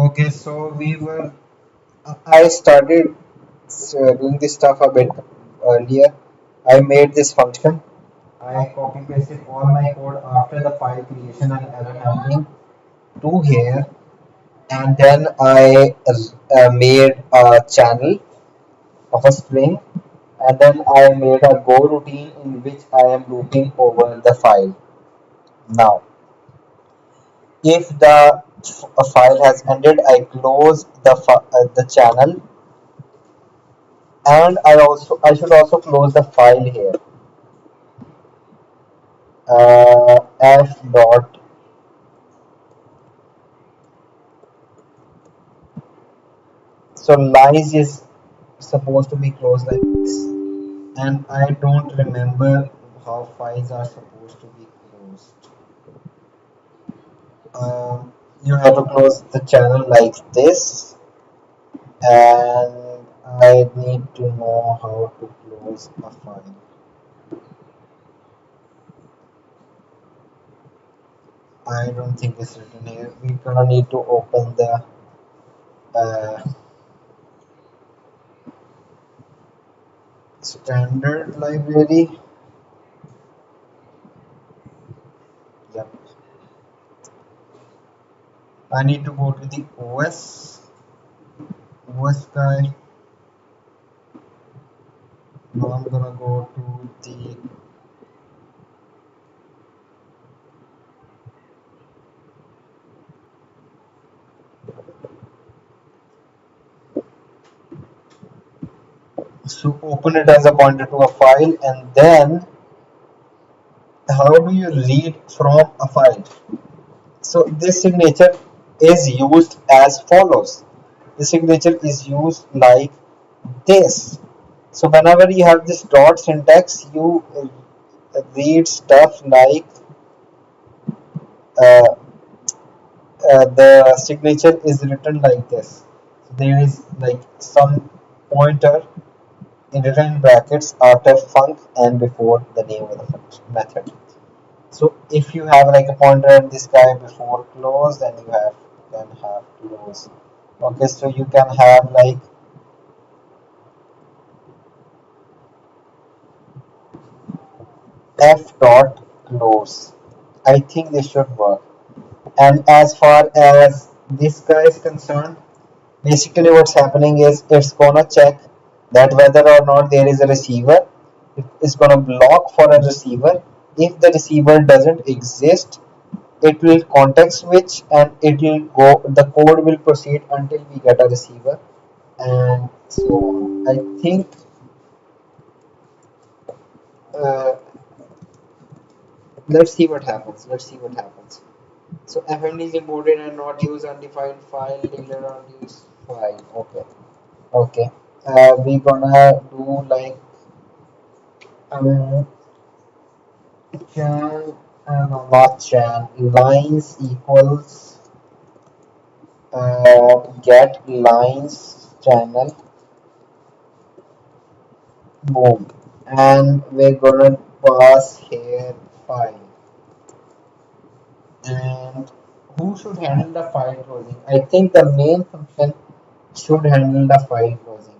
Okay, so I started doing this stuff a bit earlier. I made this function. I copy pasted all my code after the file creation and error handling to here, and then I made a channel of a string, and then I made a go routine in which I am looping over the file. Now, if the file has ended, I close the channel, and I should also close the file here. F dot. So lines is supposed to be closed like this, and I don't remember how files are supposed to be closed. You have to close the channel like this, and I need to know how to close a file. I don't think it's written here. We're gonna need to open the uh, standard library. Yep. I need to go to the OS guy. Now I'm gonna go to the so open it as a pointer to a file, and then how do you read from a file? So this signature is used as follows. The signature is used like this. So whenever you have this dot syntax, you read stuff like uh, the signature is written like this. So there is like some pointer in written in brackets after func and before the name of the function method. So if you have like a pointer and this guy before close, then you have close. Okay, so you can have like f dot close. I think this should work. And as far as this guy is concerned, basically what's happening is it's gonna check that whether or not there is a receiver. It's gonna block for a receiver. If the receiver doesn't exist, it will context switch, and it will go. The code will proceed until we get a receiver, and so on. I think uh, let's see what happens. Let's see what happens. So FMD is imported and not use undefined file, declare unused file. Okay. Okay. We gonna do like um chan not chan lines equals get lines channel boom, and we're gonna pass here file. And who should handle the file closing? I think the main function should handle the file closing.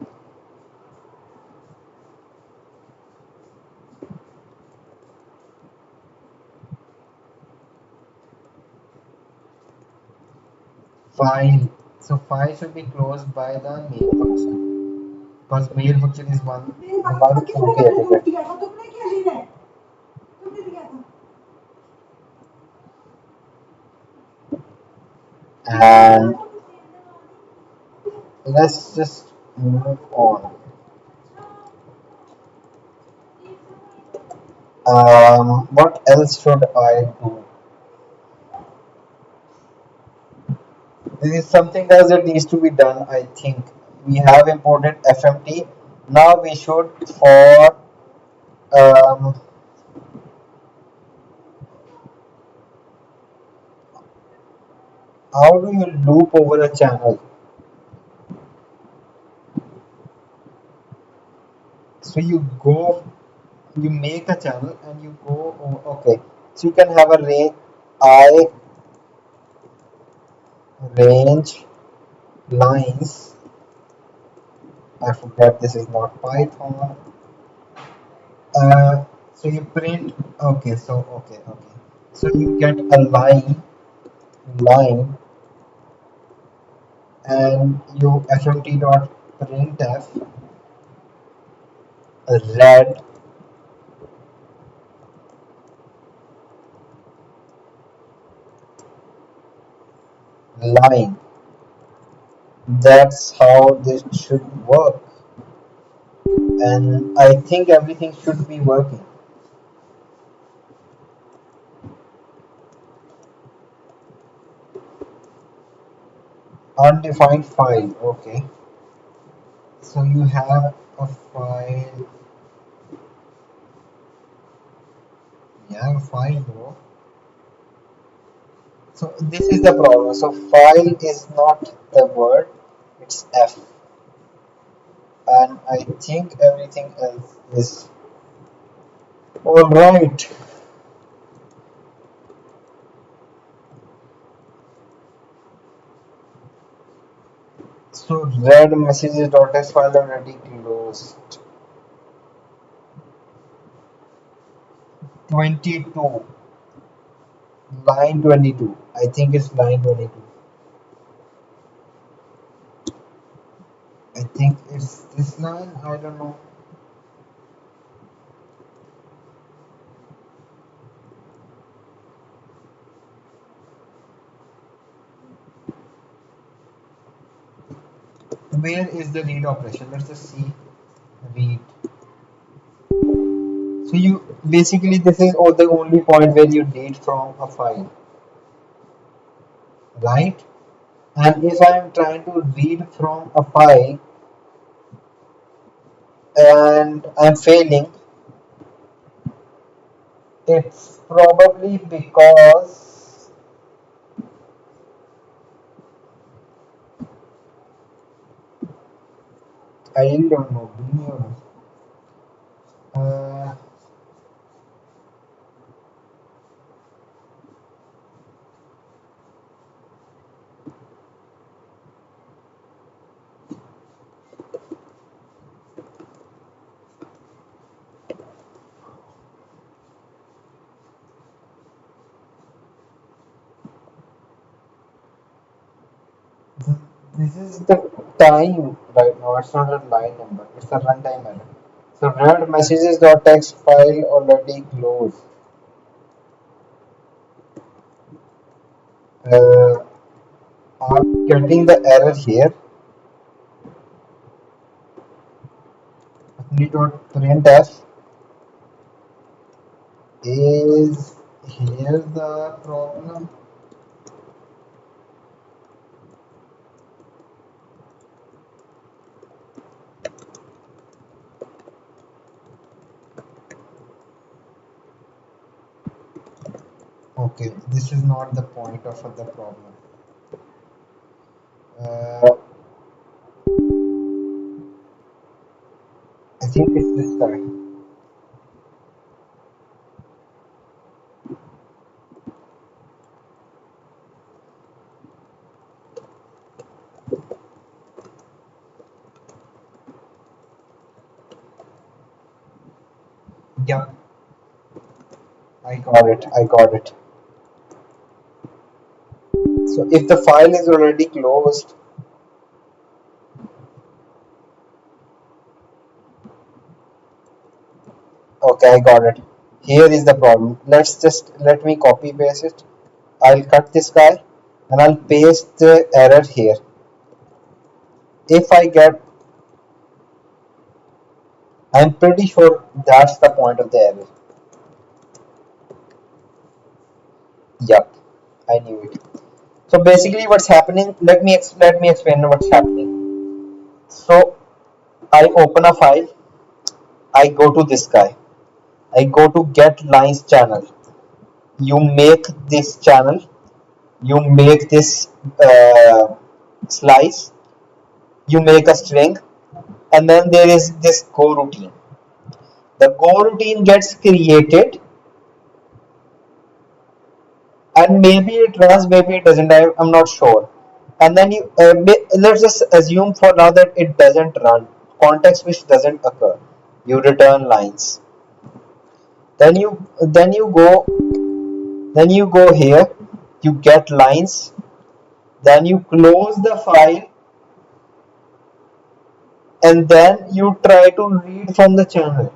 File. So file should be closed by the main function because main function is one okay. And let's just move on. What else should I do? This is something else that needs to be done. I think we have imported FMT. Now we should for um, how do you loop over a channel? So you make a channel and you go over, okay. So you can have a range I range lines. I forgot this is not Python. So you print. Okay, so okay. So you get a line, and you fmt dot printf red line. That's how this should work, and I think everything should be working. Undefined file. Okay, so you have a file. Yeah, file, bro. So this is the problem. So file is not the word, it's F, and I think everything else is all right. So red messages.txt file already closed. 22, line 22. I think it's line 22. I think it's this line. I don't know. Where is the read operation? Let's just see. Read. So you basically this is all the only point where you read from a file, right? And if I am trying to read from a file and I'm failing, it's probably because I really don't know. Be honest. Uh, this is the time right now. It's not a line number. It's a runtime error. So read messages.txt file already closed. Uh, I'm getting the error here. Printf is here the problem. Okay, this is not the point of the problem. Uh, I think it's this guy. Yep, I got it. I got it. So if the file is already closed, okay, I got it. Here is the problem. Let me copy paste it. I'll cut this guy and I'll paste the error here. If I get, I'm pretty sure that's the point of the error. Yep, I knew it. So basically, what's happening? Let me explain what's happening. So I open a file. I go to this guy. I go to get lines channel. You make this channel. You make this slice. You make a string, and then there is this go routine. The go routine gets created, and maybe it runs, maybe it doesn't. I'm not sure. and then you let's just assume for now that it doesn't run, context switch doesn't occur, you return lines. Then you go here, you get lines, then you close the file, and then you try to read from the channel.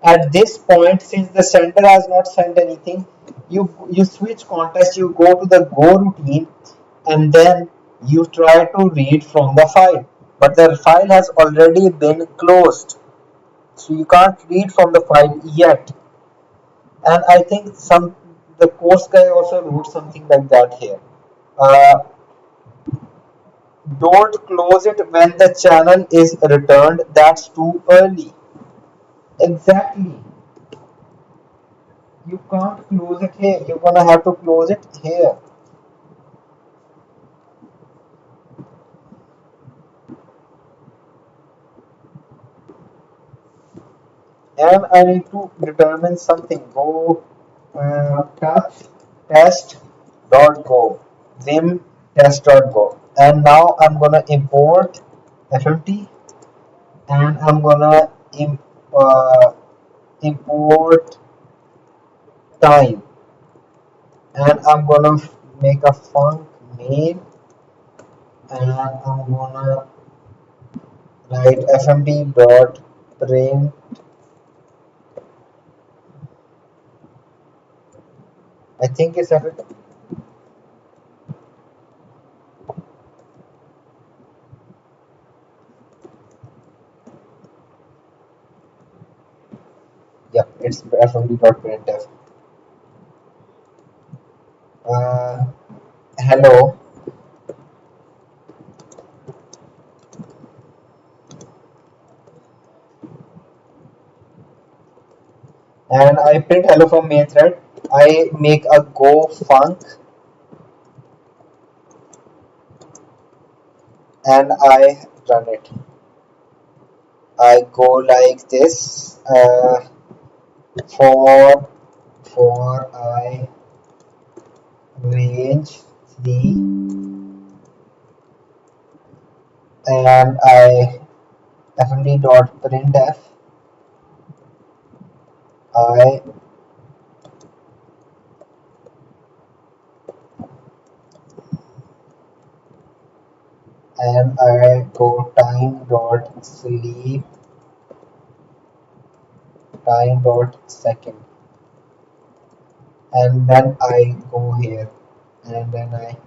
At this point, since the sender has not sent anything, you switch context, you go to the go routine, and then you try to read from the file, but the file has already been closed, so you can't read from the file yet. And I think the course guy also wrote something like that here. uh, don't close it when the channel is returned, that's too early. Exactly, you can't close it here, you're gonna have to close it here. And I need to determine something. Go touch test.go, vim test.go, and now I'm gonna import FMT, and I'm gonna uh, import time, and I'm gonna make a func name, and I'm gonna write fmd dot print. I think it's fmd. Yeah, it's fmd dot printf. Uh, hello, and I print hello from main thread. I make a go func, and I run it. I go like this, for I range 3, and I fmd dot printf I, and I go time dot second, and then I go here, and then I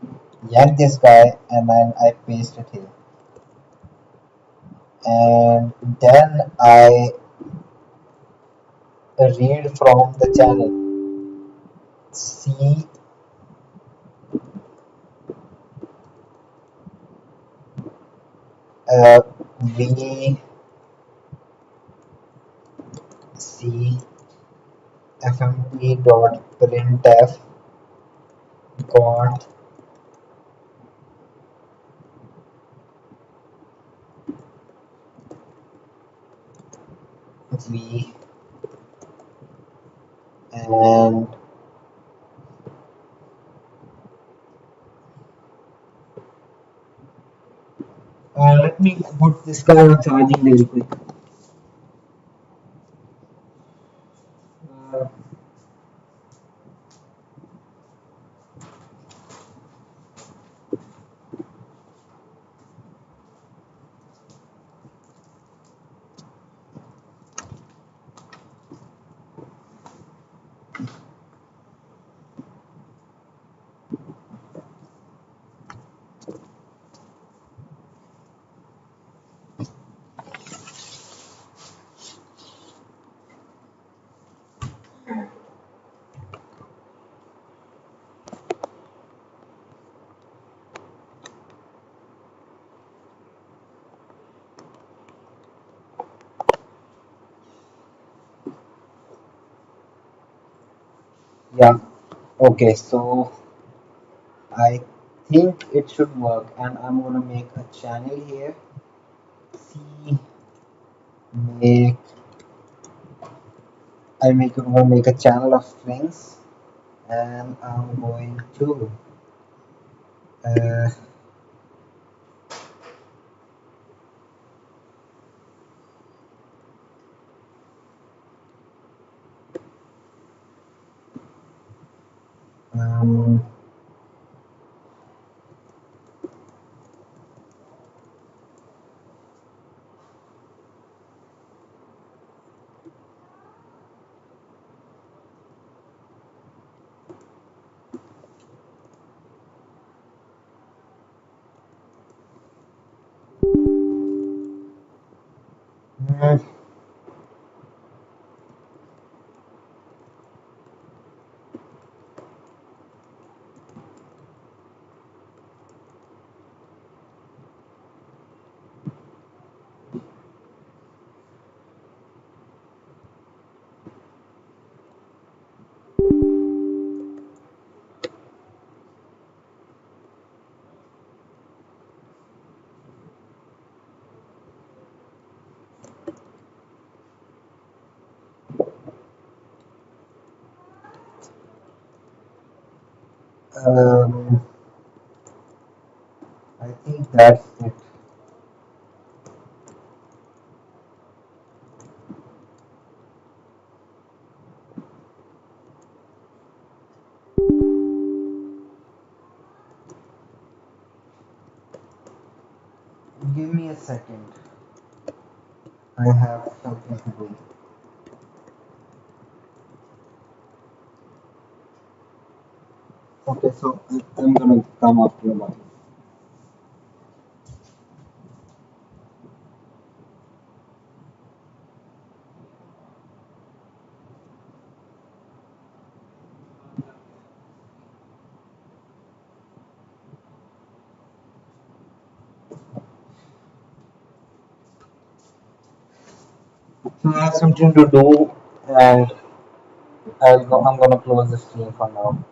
yank this guy, and then I paste it here, and then I read from the channel C, uh, V C fmp dot printf got V, and let me put this guy on charging really quick. Uh, yeah, okay, so I think it should work, and I'm gonna make a channel here. C make gonna make a channel of strings, and I'm going to uh, Um, mm, um, I think that's it. Give me a second. I have something to do. Okay, so I'm gonna come after a while. So I have something to do, and I'm gonna close the stream for now.